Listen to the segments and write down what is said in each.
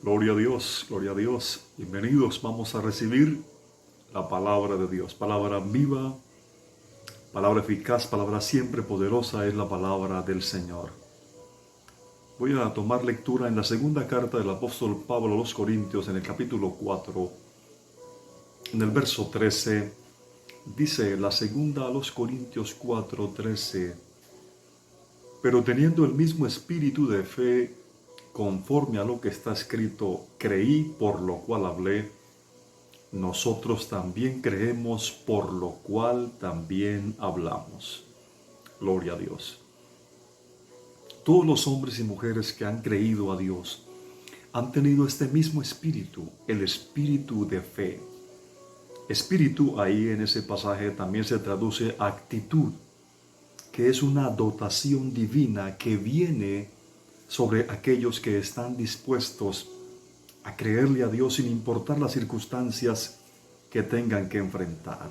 Gloria a Dios, gloria a Dios. Bienvenidos, vamos a recibir la palabra de Dios. Palabra viva, palabra eficaz, palabra siempre poderosa es la palabra del Señor. Voy a tomar lectura en la segunda carta del apóstol Pablo a los Corintios, en el capítulo 4, en el verso 13. Dice la segunda a los Corintios 4:13: pero teniendo el mismo espíritu de fe, conforme a lo que está escrito, creí, por lo cual hablé. Nosotros también creemos, por lo cual también hablamos. Gloria a Dios. Todos los hombres y mujeres que han creído a Dios han tenido este mismo espíritu, el espíritu de fe. Espíritu, ahí en ese pasaje también se traduce actitud, que es una dotación divina que viene sobre aquellos que están dispuestos a creerle a Dios sin importar las circunstancias que tengan que enfrentar.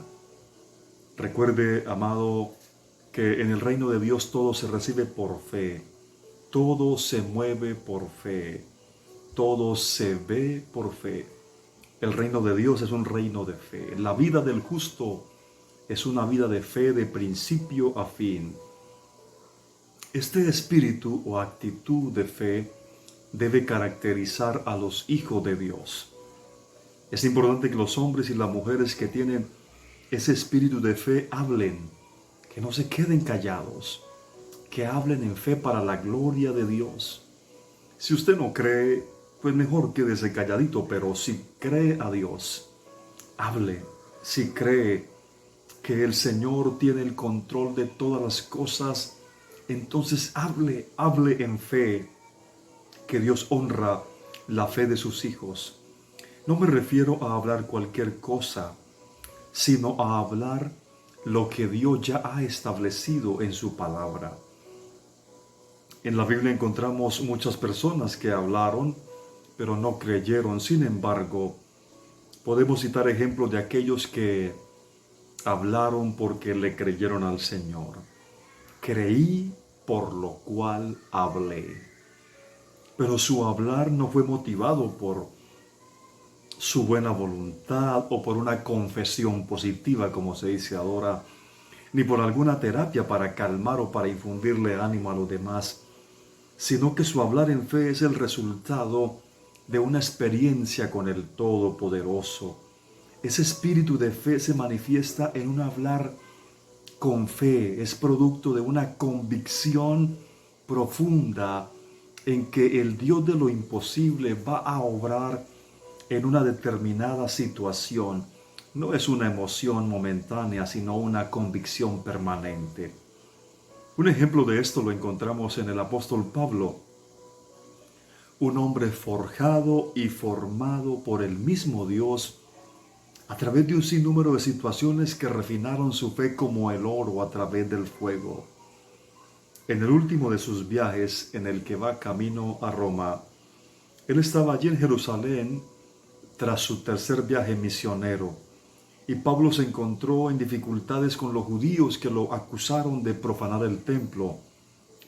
Recuerde, amado, que en el reino de Dios todo se recibe por fe, todo se mueve por fe, todo se ve por fe. El reino de Dios es un reino de fe. La vida del justo es una vida de fe de principio a fin. Este espíritu o actitud de fe debe caracterizar a los hijos de Dios. Es importante que los hombres y las mujeres que tienen ese espíritu de fe hablen, que no se queden callados, que hablen en fe para la gloria de Dios. Si usted no cree, pues mejor quédese calladito, pero si cree a Dios, hable. Si cree que el Señor tiene el control de todas las cosas, entonces hable en fe, que Dios honra la fe de sus hijos. No me refiero a hablar cualquier cosa, sino a hablar lo que Dios ya ha establecido en su palabra. En la Biblia encontramos muchas personas que hablaron, pero no creyeron. Sin embargo, podemos citar ejemplos de aquellos que hablaron porque le creyeron al Señor. Creí, por lo cual hablé. Pero su hablar no fue motivado por su buena voluntad o por una confesión positiva, como se dice ahora, ni por alguna terapia para calmar o para infundirle ánimo a los demás, sino que su hablar en fe es el resultado de una experiencia con el Todopoderoso. Ese espíritu de fe se manifiesta en un hablar con fe, es producto de una convicción profunda en que el Dios de lo imposible va a obrar en una determinada situación. No es una emoción momentánea, sino una convicción permanente. Un ejemplo de esto lo encontramos en el apóstol Pablo, un hombre forjado y formado por el mismo Dios a través de un sinnúmero de situaciones que refinaron su fe como el oro a través del fuego. En el último de sus viajes, en el que va camino a Roma, él estaba allí en Jerusalén tras su tercer viaje misionero, y Pablo se encontró en dificultades con los judíos que lo acusaron de profanar el templo,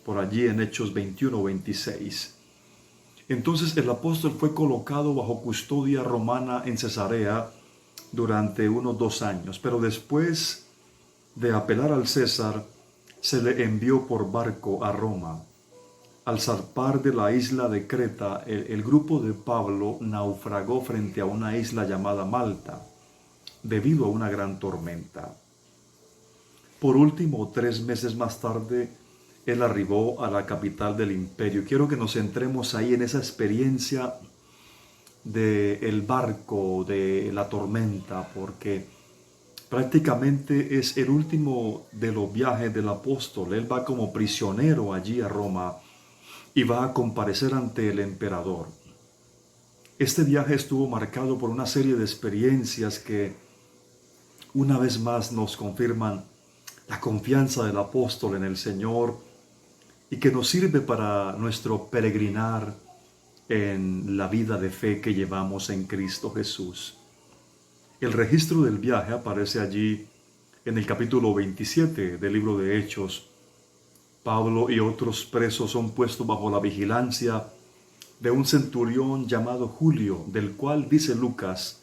por allí en Hechos 21-26. Entonces el apóstol fue colocado bajo custodia romana en Cesarea durante unos 2 años, pero después de apelar al César, se le envió por barco a Roma. Al zarpar de la isla de Creta, el grupo de Pablo naufragó frente a una isla llamada Malta, debido a una gran tormenta. Por último, 3 meses más tarde, él arribó a la capital del imperio. Quiero que nos centremos ahí en esa experiencia del barco, de la tormenta, porque prácticamente es el último de los viajes del apóstol. Él va como prisionero allí a Roma y va a comparecer ante el emperador. Este viaje estuvo marcado por una serie de experiencias que una vez más nos confirman la confianza del apóstol en el Señor y que nos sirve para nuestro peregrinar en la vida de fe que llevamos en Cristo Jesús. El registro del viaje aparece allí en el capítulo 27 del libro de Hechos. Pablo y otros presos son puestos bajo la vigilancia de un centurión llamado Julio, del cual dice Lucas,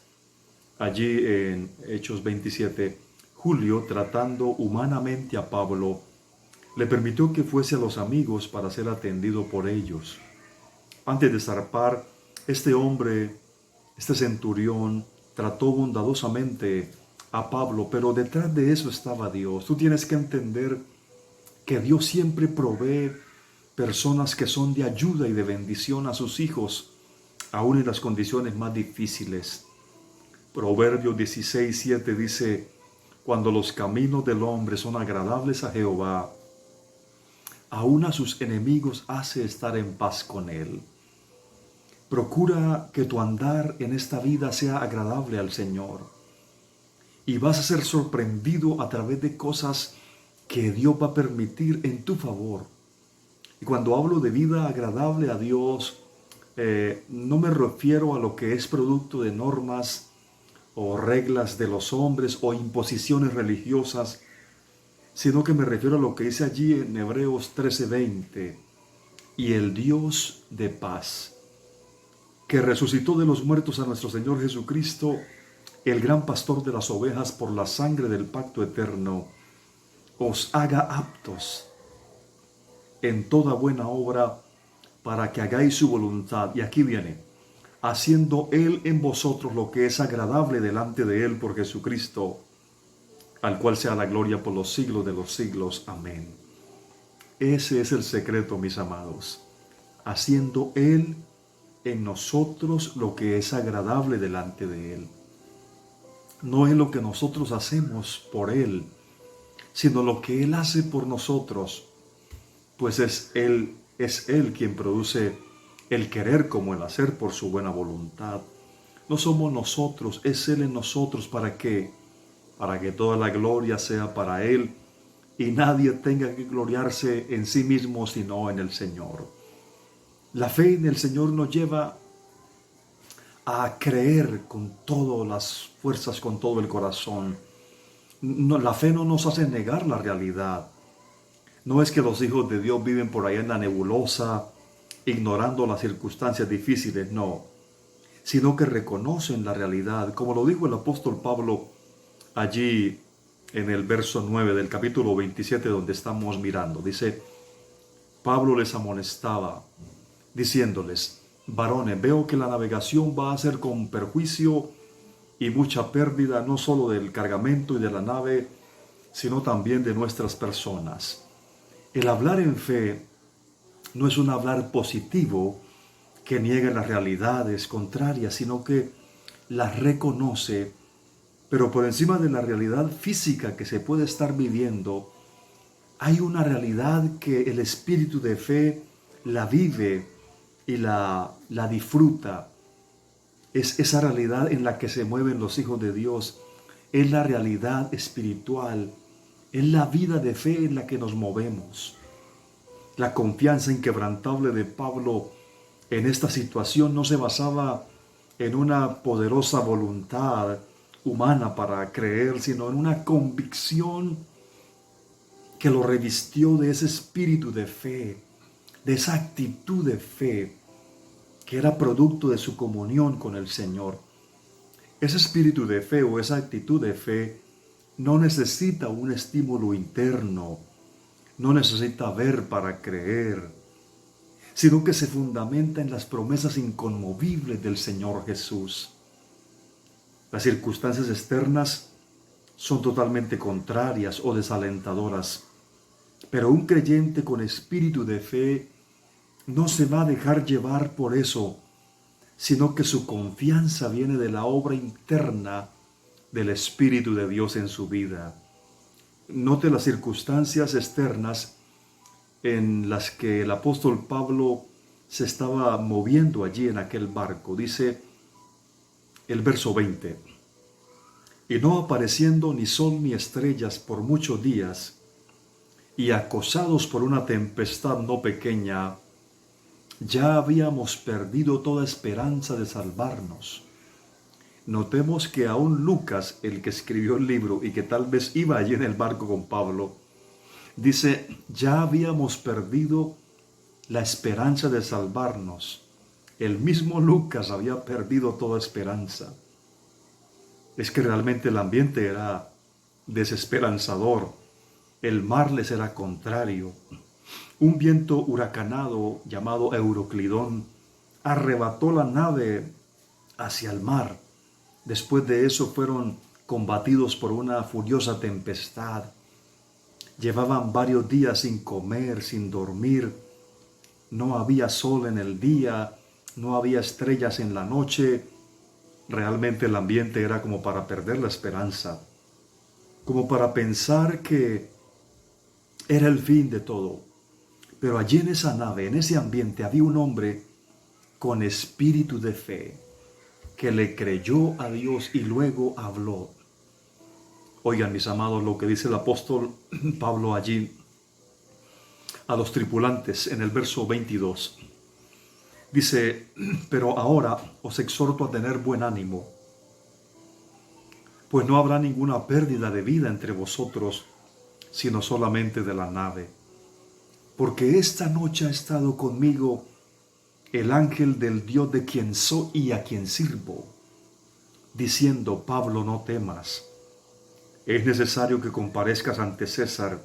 allí en Hechos 27, Julio, tratando humanamente a Pablo, le permitió que fuese a los amigos para ser atendido por ellos. Antes de zarpar, este hombre, este centurión, trató bondadosamente a Pablo, pero detrás de eso estaba Dios. Tú tienes que entender que Dios siempre provee personas que son de ayuda y de bendición a sus hijos, aún en las condiciones más difíciles. Proverbios 16:7 dice, cuando los caminos del hombre son agradables a Jehová, aún a sus enemigos hace estar en paz con él. Procura que tu andar en esta vida sea agradable al Señor y vas a ser sorprendido a través de cosas que Dios va a permitir en tu favor. Y cuando hablo de vida agradable a Dios, no me refiero a lo que es producto de normas o reglas de los hombres o imposiciones religiosas, sino que me refiero a lo que dice allí en Hebreos 13:20, y el Dios de paz, que resucitó de los muertos a nuestro Señor Jesucristo, el gran pastor de las ovejas, por la sangre del pacto eterno, os haga aptos en toda buena obra para que hagáis su voluntad. Y aquí viene, haciendo Él en vosotros lo que es agradable delante de Él por Jesucristo, al cual sea la gloria por los siglos de los siglos. Amén. Ese es el secreto, mis amados. Haciendo Él en nosotros lo que es agradable delante de Él. No es lo que nosotros hacemos por Él, sino lo que Él hace por nosotros. Pues es Él quien produce el querer como el hacer por su buena voluntad. No somos nosotros, es Él en nosotros. ¿Para qué? Para que toda la gloria sea para Él y nadie tenga que gloriarse en sí mismo sino en el Señor. La fe en el Señor nos lleva a creer con todas las fuerzas, con todo el corazón. No, la fe no nos hace negar la realidad. No es que los hijos de Dios viven por allá en la nebulosa, ignorando las circunstancias difíciles, no, sino que reconocen la realidad, como lo dijo el apóstol Pablo allí en el verso 9 del capítulo 27 donde estamos mirando. Dice, Pablo les amonestaba, diciéndoles, varones, veo que la navegación va a ser con perjuicio y mucha pérdida, no solo del cargamento y de la nave, sino también de nuestras personas. El hablar en fe no es un hablar positivo que niega las realidades contrarias, sino que las reconoce, pero por encima de la realidad física que se puede estar viviendo, hay una realidad que el espíritu de fe la vive y la disfruta. Es esa realidad en la que se mueven los hijos de Dios. Es la realidad espiritual. Es la vida de fe en la que nos movemos. La confianza inquebrantable de Pablo en esta situación no se basaba en una poderosa voluntad humana para creer, sino en una convicción que lo revistió de ese espíritu de fe, de esa actitud de fe que era producto de su comunión con el Señor. Ese espíritu de fe o esa actitud de fe no necesita un estímulo interno, no necesita ver para creer, sino que se fundamenta en las promesas inconmovibles del Señor Jesús. Las circunstancias externas son totalmente contrarias o desalentadoras, pero un creyente con espíritu de fe no se va a dejar llevar por eso, sino que su confianza viene de la obra interna del Espíritu de Dios en su vida. Note las circunstancias externas en las que el apóstol Pablo se estaba moviendo allí en aquel barco. Dice el verso 20, y no apareciendo ni sol ni estrellas por muchos días, y acosados por una tempestad no pequeña, ya habíamos perdido toda esperanza de salvarnos. Notemos que aún Lucas, el que escribió el libro y que tal vez iba allí en el barco con Pablo, dice, ya habíamos perdido la esperanza de salvarnos. El mismo Lucas había perdido toda esperanza. Es que realmente el ambiente era desesperanzador. El mar les era contrario. Un viento huracanado llamado Euroclidón arrebató la nave hacia el mar. Después de eso fueron combatidos por una furiosa tempestad. Llevaban varios días sin comer, sin dormir. No había sol en el día, no había estrellas en la noche. Realmente el ambiente era como para perder la esperanza, como para pensar que era el fin de todo. Pero allí en esa nave, en ese ambiente, había un hombre con espíritu de fe que le creyó a Dios y luego habló. Oigan, mis amados, lo que dice el apóstol Pablo allí a los tripulantes en el verso 22. Dice, pero ahora os exhorto a tener buen ánimo, pues no habrá ninguna pérdida de vida entre vosotros, sino solamente de la nave. Porque esta noche ha estado conmigo el ángel del Dios de quien soy y a quien sirvo, diciendo, Pablo, no temas. Es necesario que comparezcas ante César,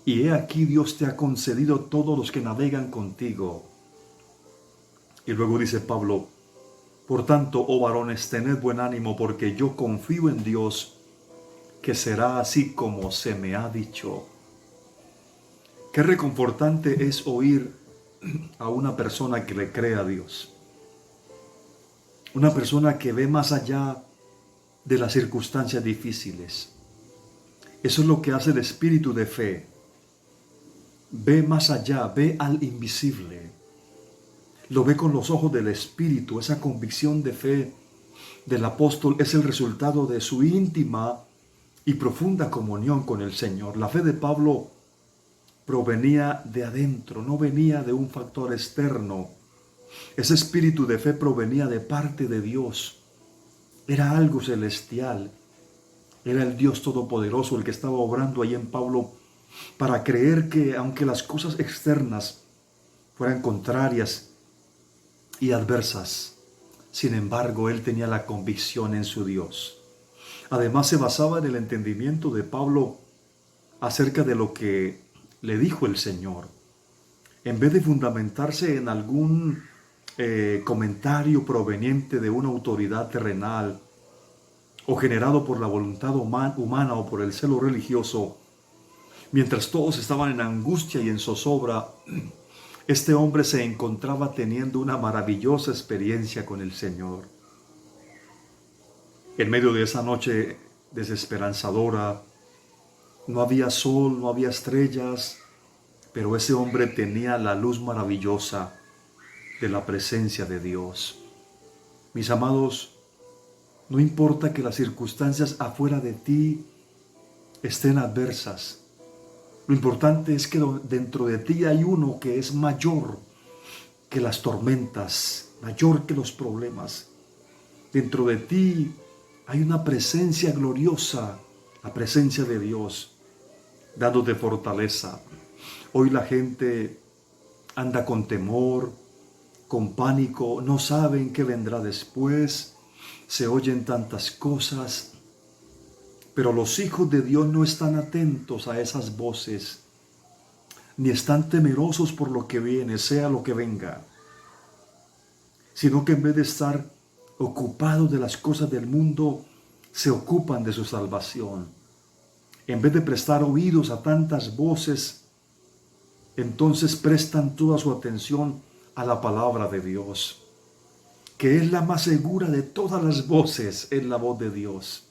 y he aquí Dios te ha concedido todos los que navegan contigo. Y luego dice Pablo, por tanto, oh varones, tened buen ánimo, porque yo confío en Dios, que será así como se me ha dicho. Qué reconfortante es oír a una persona que le cree a Dios. Una persona que ve más allá de las circunstancias difíciles. Eso es lo que hace el espíritu de fe. Ve más allá, ve al invisible. Lo ve con los ojos del espíritu. Esa convicción de fe del apóstol es el resultado de su íntima y profunda comunión con el Señor. La fe de Pablo provenía de adentro, no venía de un factor externo. Ese espíritu de fe provenía de parte de Dios. Era algo celestial. Era el Dios Todopoderoso el que estaba obrando ahí en Pablo para creer que aunque las cosas externas fueran contrarias y adversas, sin embargo, él tenía la convicción en su Dios. Además, se basaba en el entendimiento de Pablo acerca de lo que le dijo el Señor. En vez de fundamentarse en algún comentario proveniente de una autoridad terrenal o generado por la voluntad humana o por el celo religioso, mientras todos estaban en angustia y en zozobra, este hombre se encontraba teniendo una maravillosa experiencia con el Señor. En medio de esa noche desesperanzadora, no había sol, no había estrellas, pero ese hombre tenía la luz maravillosa de la presencia de Dios. Mis amados, no importa que las circunstancias afuera de ti estén adversas. Lo importante es que dentro de ti hay uno que es mayor que las tormentas, mayor que los problemas. Dentro de ti hay una presencia gloriosa, la presencia de Dios, dándote fortaleza. Hoy la gente anda con temor, con pánico, no saben qué vendrá después, se oyen tantas cosas, pero los hijos de Dios no están atentos a esas voces, ni están temerosos por lo que viene, sea lo que venga, sino que en vez de estar ocupados de las cosas del mundo, se ocupan de su salvación. En vez de prestar oídos a tantas voces, entonces prestan toda su atención a la palabra de Dios, que es la más segura de todas las voces, es la voz de Dios.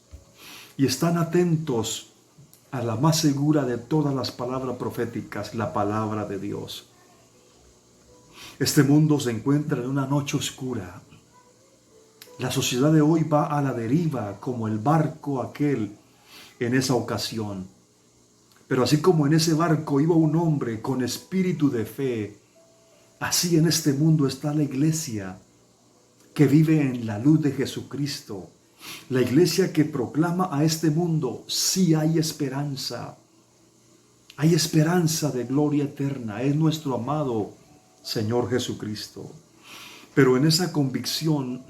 Y están atentos a la más segura de todas las palabras proféticas, la palabra de Dios. Este mundo se encuentra en una noche oscura. La sociedad de hoy va a la deriva como el barco aquel en esa ocasión. Pero así como en ese barco iba un hombre con espíritu de fe, así en este mundo está la iglesia que vive en la luz de Jesucristo. La iglesia que proclama a este mundo, sí hay esperanza. Hay esperanza de gloria eterna. Es nuestro amado Señor Jesucristo. Pero en esa convicción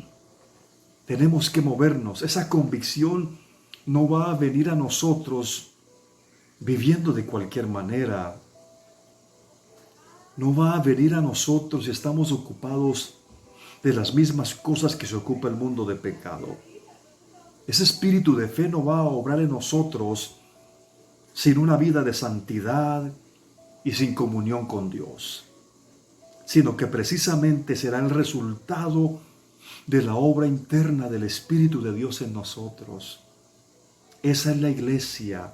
tenemos que movernos. Esa convicción no va a venir a nosotros viviendo de cualquier manera. No va a venir a nosotros si estamos ocupados de las mismas cosas que se ocupa el mundo de pecado. Ese espíritu de fe no va a obrar en nosotros sin una vida de santidad y sin comunión con Dios, sino que precisamente será el resultado de la obra interna del Espíritu de Dios en nosotros. Esa es la iglesia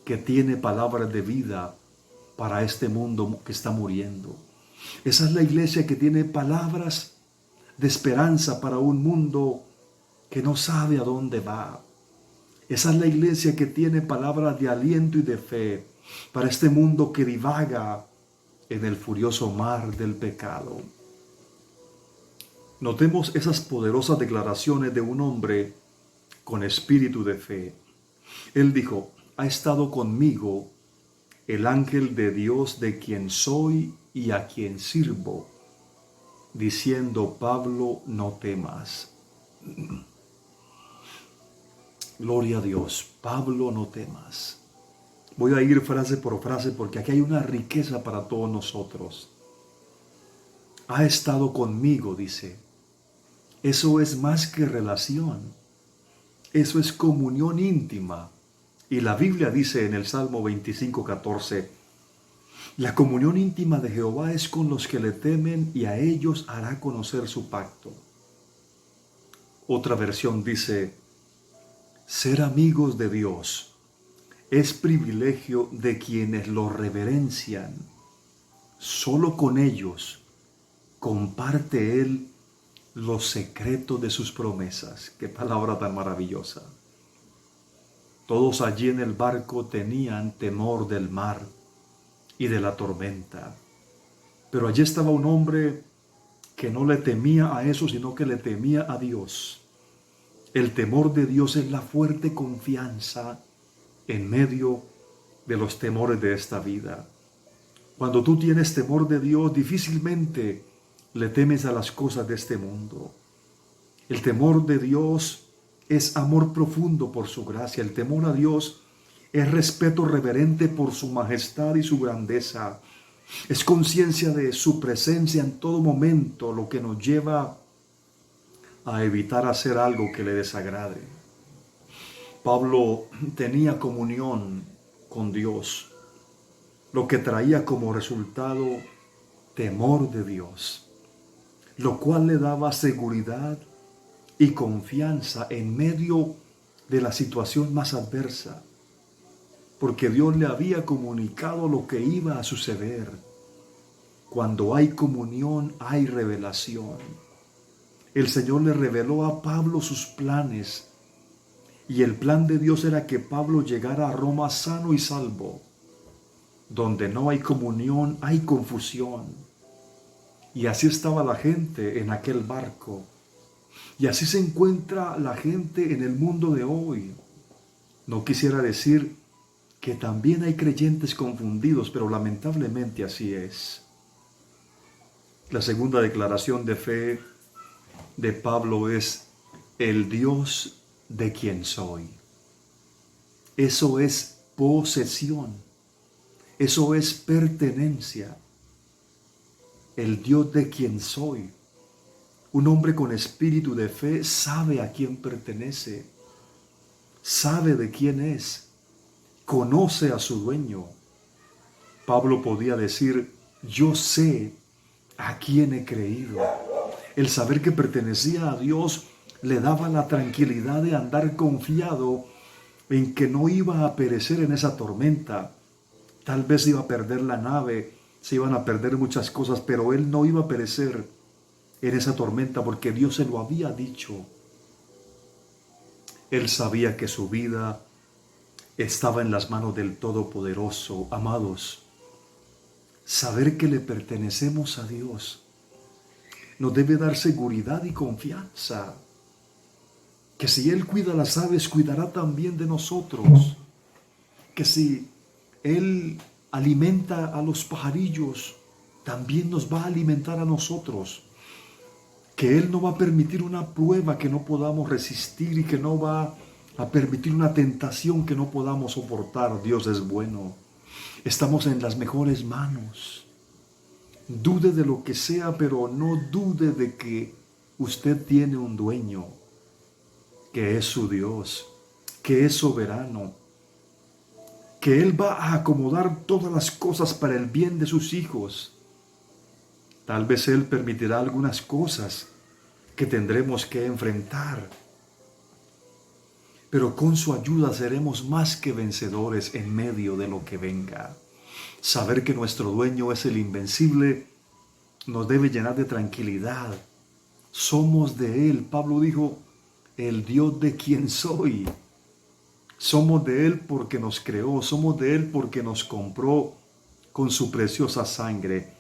que tiene palabras de vida para este mundo que está muriendo. Esa es la iglesia que tiene palabras de esperanza para un mundo que no sabe a dónde va. Esa es la iglesia que tiene palabras de aliento y de fe para este mundo que divaga en el furioso mar del pecado. Notemos esas poderosas declaraciones de un hombre con espíritu de fe. Él dijo: ha estado conmigo el ángel de Dios de quien soy y a quien sirvo, diciendo Pablo, no temas. Gloria a Dios. Pablo, no temas. Voy a ir frase por frase porque aquí hay una riqueza para todos nosotros. Ha estado conmigo, dice. Eso es más que relación. Eso es comunión íntima. Y la Biblia dice en el Salmo 25:14, la comunión íntima de Jehová es con los que le temen y a ellos hará conocer su pacto. Otra versión dice, ser amigos de Dios es privilegio de quienes lo reverencian. Solo con ellos comparte Él los secretos de sus promesas. Qué palabra tan maravillosa. Todos allí en el barco tenían temor del mar y de la tormenta. Pero allí estaba un hombre que no le temía a eso, sino que le temía a Dios. El temor de Dios es la fuerte confianza en medio de los temores de esta vida. Cuando tú tienes temor de Dios, difícilmente le temes a las cosas de este mundo. El temor de Dios es amor profundo por su gracia. El temor a Dios es respeto reverente por su majestad y su grandeza. Es conciencia de su presencia en todo momento, lo que nos lleva a evitar hacer algo que le desagrade. Pablo tenía comunión con Dios, lo que traía como resultado temor de Dios, lo cual le daba seguridad y confianza en medio de la situación más adversa, porque Dios le había comunicado lo que iba a suceder. Cuando hay comunión, hay revelación. El Señor le reveló a Pablo sus planes, y el plan de Dios era que Pablo llegara a Roma sano y salvo. Donde no hay comunión, hay confusión. Y así estaba la gente en aquel barco. Y así se encuentra la gente en el mundo de hoy. No quisiera decir que también hay creyentes confundidos, pero lamentablemente así es. La segunda declaración de fe de Pablo es el Dios de quien soy. Eso es posesión. Eso es pertenencia. El Dios de quien soy. Un hombre con espíritu de fe sabe a quién pertenece. Sabe de quién es. Conoce a su dueño. Pablo podía decir, yo sé a quién he creído. El saber que pertenecía a Dios le daba la tranquilidad de andar confiado en que no iba a perecer en esa tormenta. Tal vez iba a perder la nave, se iban a perder muchas cosas, pero él no iba a perecer en esa tormenta porque Dios se lo había dicho. Él sabía que su vida estaba en las manos del Todopoderoso. Amados, saber que le pertenecemos a Dios nos debe dar seguridad y confianza. Que si Él cuida las aves, cuidará también de nosotros. Que si Él alimenta a los pajarillos, también nos va a alimentar a nosotros. que Él no va a permitir una prueba que no podamos resistir y que no va a permitir una tentación que no podamos soportar. Dios es bueno. Estamos en las mejores manos. Dude de lo que sea, pero no dude de que usted tiene un dueño, que es su Dios, que es soberano, que Él va a acomodar todas las cosas para el bien de sus hijos. Tal vez Él permitirá algunas cosas que tendremos que enfrentar, pero con su ayuda seremos más que vencedores en medio de lo que venga. Saber que nuestro dueño es el invencible nos debe llenar de tranquilidad. Somos de Él. Pablo dijo, el Dios de quien soy. Somos de Él porque nos creó, somos de Él porque nos compró con su preciosa sangre.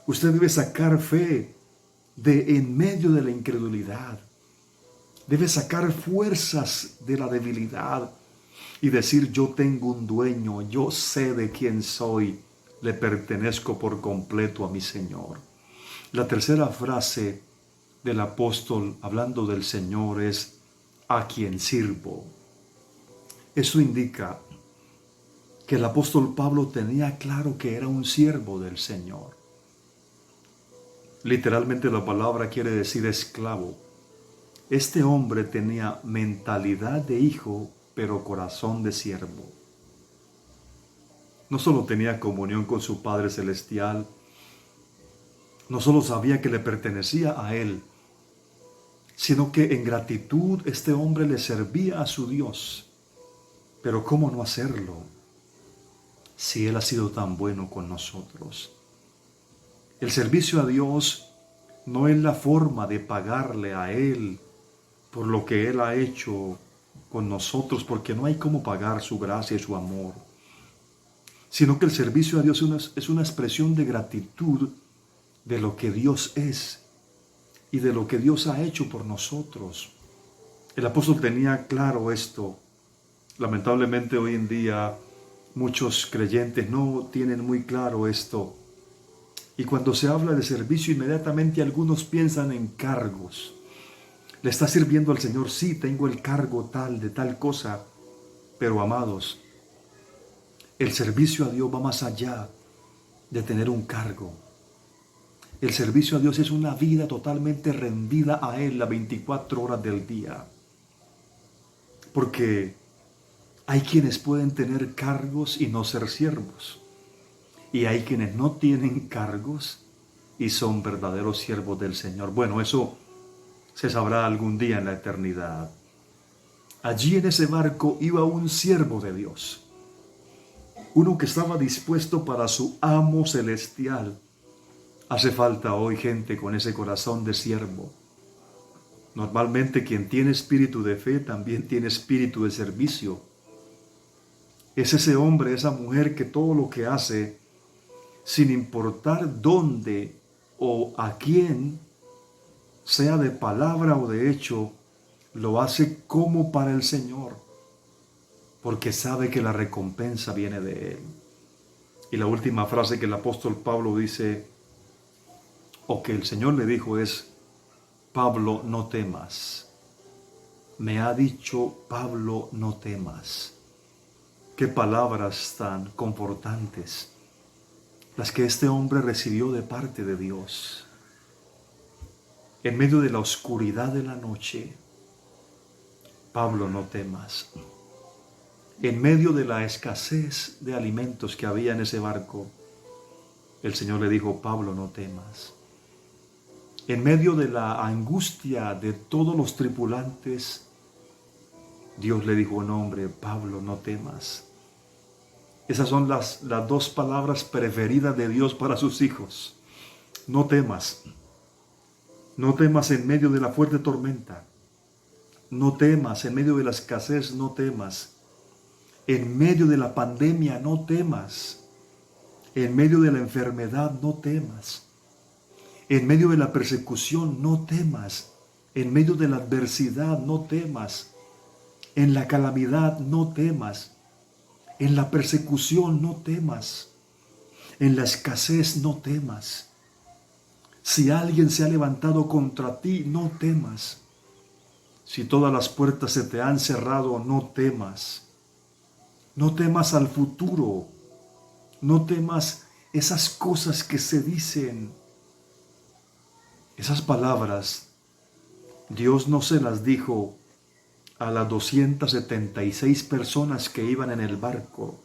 Usted debe sacar fe de en medio de la incredulidad. Debe sacar fuerzas de la debilidad y decir, yo tengo un dueño, yo sé de quién soy, le pertenezco por completo a mi Señor. La tercera frase del apóstol hablando del Señor es, a quien sirvo. Eso indica que el apóstol Pablo tenía claro que era un siervo del Señor. Literalmente la palabra quiere decir esclavo. Este hombre tenía mentalidad de hijo, pero corazón de siervo. No solo tenía comunión con su Padre Celestial, no solo sabía que le pertenecía a Él, sino que en gratitud este hombre le servía a su Dios. Pero ¿cómo no hacerlo si Él ha sido tan bueno con nosotros? El servicio a Dios no es la forma de pagarle a Él por lo que Él ha hecho con nosotros, porque no hay cómo pagar su gracia y su amor, sino que el servicio a Dios es una expresión de gratitud de lo que Dios es y de lo que Dios ha hecho por nosotros. El apóstol tenía claro esto. Lamentablemente hoy en día muchos creyentes no tienen muy claro esto. Y cuando se habla de servicio, inmediatamente algunos piensan en cargos. ¿Le está sirviendo al Señor? Sí, tengo el cargo tal, de tal cosa. Pero amados, el servicio a Dios va más allá de tener un cargo. El servicio a Dios es una vida totalmente rendida a Él las 24 horas del día. Porque hay quienes pueden tener cargos y no ser siervos. Y hay quienes no tienen cargos y son verdaderos siervos del Señor. Bueno, eso se sabrá algún día en la eternidad. Allí en ese barco iba un siervo de Dios. Uno que estaba dispuesto para su amo celestial. Hace falta hoy gente con ese corazón de siervo. Normalmente quien tiene espíritu de fe también tiene espíritu de servicio. Es ese hombre, esa mujer que todo lo que hace, sin importar dónde o a quién, sea de palabra o de hecho, lo hace como para el Señor, porque sabe que la recompensa viene de Él. Y la última frase que el apóstol Pablo dice, o que el Señor le dijo es, Pablo, no temas. Me ha dicho, Pablo, no temas. Qué palabras tan confortantes las que este hombre recibió de parte de Dios. En medio de la oscuridad de la noche, Pablo, no temas. En medio de la escasez de alimentos que había en ese barco, el Señor le dijo, Pablo, no temas. En medio de la angustia de todos los tripulantes, Dios le dijo, no, hombre, Pablo, no temas. Esas son las dos palabras preferidas de Dios para sus hijos. No temas. No temas en medio de la fuerte tormenta. No temas en medio de la escasez, no temas. En medio de la pandemia, no temas. En medio de la enfermedad, no temas. En medio de la persecución, no temas. En medio de la adversidad, no temas. En la calamidad, no temas. En la persecución, no temas. En la escasez, no temas. Si alguien se ha levantado contra ti, no temas. Si todas las puertas se te han cerrado, no temas. No temas al futuro. No temas esas cosas que se dicen. Esas palabras, Dios no se las dijo a las 276 personas que iban en el barco.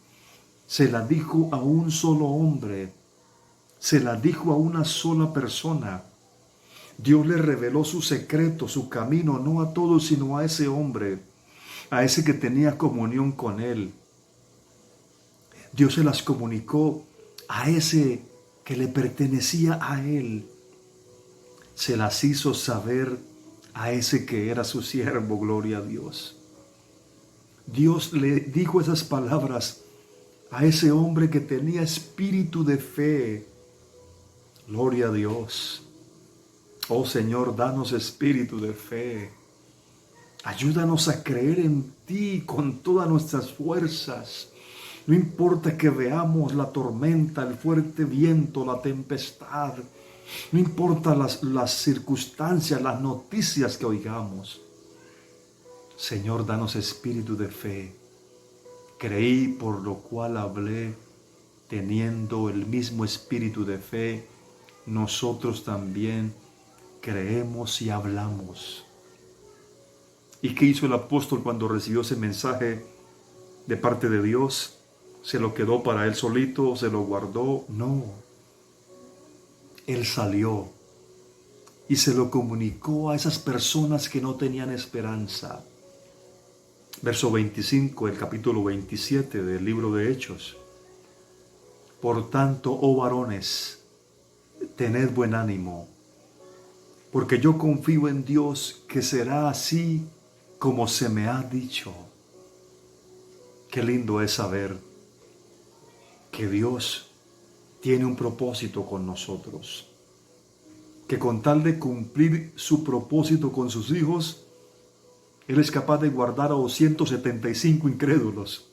Se las dijo a un solo hombre. Se las dijo a una sola persona. Dios le reveló su secreto, su camino, no a todos, sino a ese hombre, a ese que tenía comunión con él. Dios se las comunicó a ese que le pertenecía a él. Se las hizo saber a ese que era su siervo, gloria a Dios. Dios le dijo esas palabras a ese hombre que tenía espíritu de fe. Gloria a Dios. Oh Señor, danos espíritu de fe. Ayúdanos a creer en ti con todas nuestras fuerzas. No importa que veamos la tormenta, el fuerte viento, la tempestad. No importa las circunstancias, las noticias que oigamos. Señor, danos espíritu de fe. Creí, por lo cual hablé, teniendo el mismo espíritu de fe. Nosotros también creemos y hablamos. ¿Y qué hizo el apóstol cuando recibió ese mensaje de parte de Dios? ¿Se lo quedó para él solito? ¿Se lo guardó? No. Él salió y se lo comunicó a esas personas que no tenían esperanza. Verso 25, el capítulo 27 del libro de Hechos. Por tanto, oh varones, tened buen ánimo, porque yo confío en Dios que será así como se me ha dicho. Qué lindo es saber que Dios tiene un propósito con nosotros, que con tal de cumplir su propósito con sus hijos, Él es capaz de guardar a 275 incrédulos,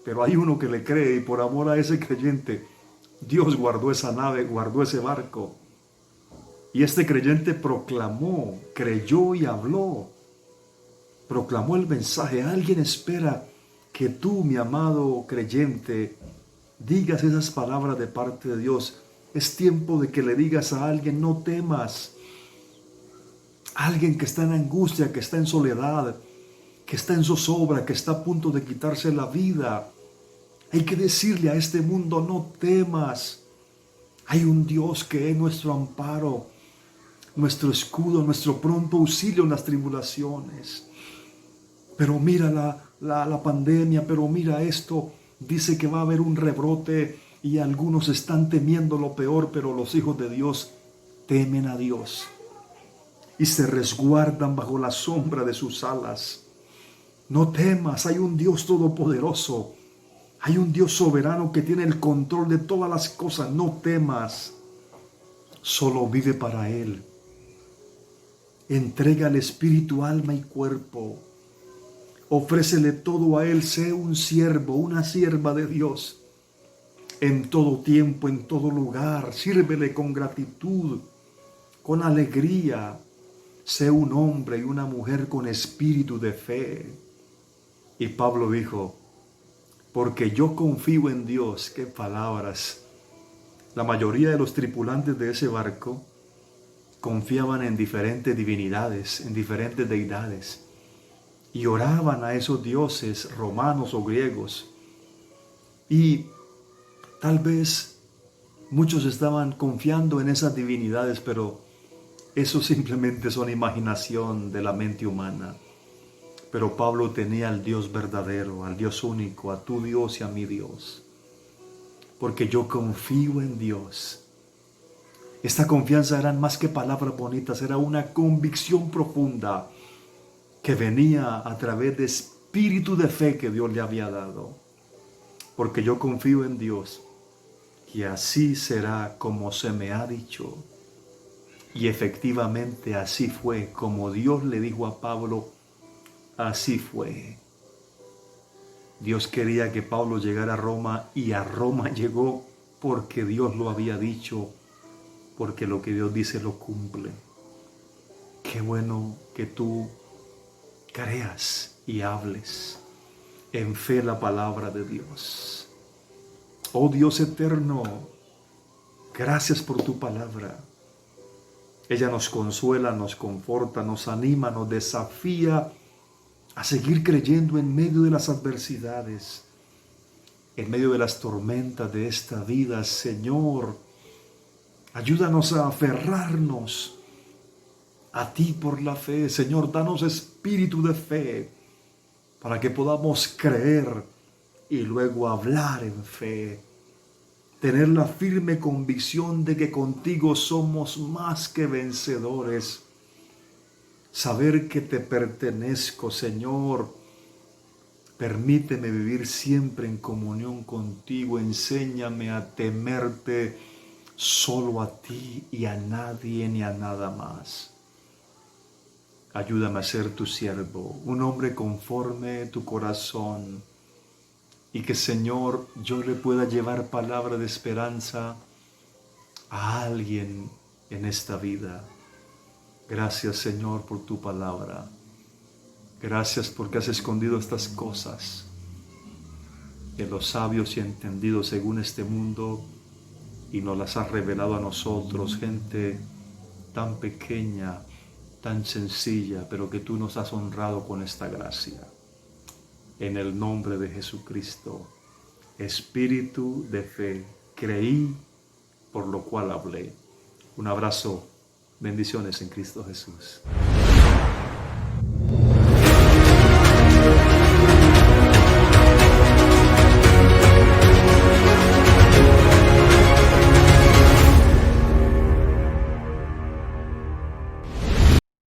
pero hay uno que le cree y por amor a ese creyente, Dios guardó esa nave, guardó ese barco. Y este creyente proclamó, creyó y habló. Proclamó el mensaje. Alguien espera que tú, mi amado creyente, digas esas palabras de parte de Dios. Es tiempo de que le digas a alguien, no temas. Alguien que está en angustia, que está en soledad, que está en zozobra, que está a punto de quitarse la vida. Hay que decirle a este mundo, no temas. Hay un Dios que es nuestro amparo, nuestro escudo, nuestro pronto auxilio en las tribulaciones. Pero mira la pandemia, pero mira esto. Dice que va a haber un rebrote y algunos están temiendo lo peor, pero los hijos de Dios temen a Dios y se resguardan bajo la sombra de sus alas. No temas, hay un Dios todopoderoso. Hay un Dios soberano que tiene el control de todas las cosas. No temas, solo vive para Él. Entrega el espíritu, alma y cuerpo. Ofrécele todo a Él. Sé un siervo, una sierva de Dios. En todo tiempo, en todo lugar. Sírvele con gratitud, con alegría. Sé un hombre y una mujer con espíritu de fe. Y Pablo dijo, porque yo confío en Dios. Qué palabras. La mayoría de los tripulantes de ese barco confiaban en diferentes divinidades, en diferentes deidades, y oraban a esos dioses romanos o griegos. Y tal vez muchos estaban confiando en esas divinidades, pero eso simplemente son imaginación de la mente humana. Pero Pablo tenía al Dios verdadero, al Dios único, a tu Dios y a mi Dios. Porque yo confío en Dios. Esta confianza eran más que palabras bonitas, era una convicción profunda que venía a través de espíritu de fe que Dios le había dado. Porque yo confío en Dios y así será como se me ha dicho. Y efectivamente así fue, como Dios le dijo a Pablo, así fue. Dios quería que Pablo llegara a Roma y a Roma llegó porque Dios lo había dicho porque lo que Dios dice lo cumple. Qué bueno que tú creas y hables en fe la palabra de Dios. Oh Dios eterno, gracias por tu palabra. Ella nos consuela, nos conforta, nos anima, nos desafía a seguir creyendo en medio de las adversidades, en medio de las tormentas de esta vida. Señor, ayúdanos a aferrarnos a ti por la fe. Señor, danos espíritu de fe para que podamos creer y luego hablar en fe. Tener la firme convicción de que contigo somos más que vencedores. Saber que te pertenezco, Señor. Permíteme vivir siempre en comunión contigo. Enséñame a temerte solo a ti y a nadie ni a nada más. Ayúdame a ser tu siervo, un hombre conforme tu corazón. Y que, Señor, yo le pueda llevar palabra de esperanza a alguien en esta vida. Gracias, Señor, por tu palabra. Gracias porque has escondido estas cosas de los sabios y entendidos según este mundo y nos las has revelado a nosotros, gente tan pequeña, tan sencilla, pero que tú nos has honrado con esta gracia. En el nombre de Jesucristo, espíritu de fe, creí, por lo cual hablé. Un abrazo, bendiciones en Cristo Jesús.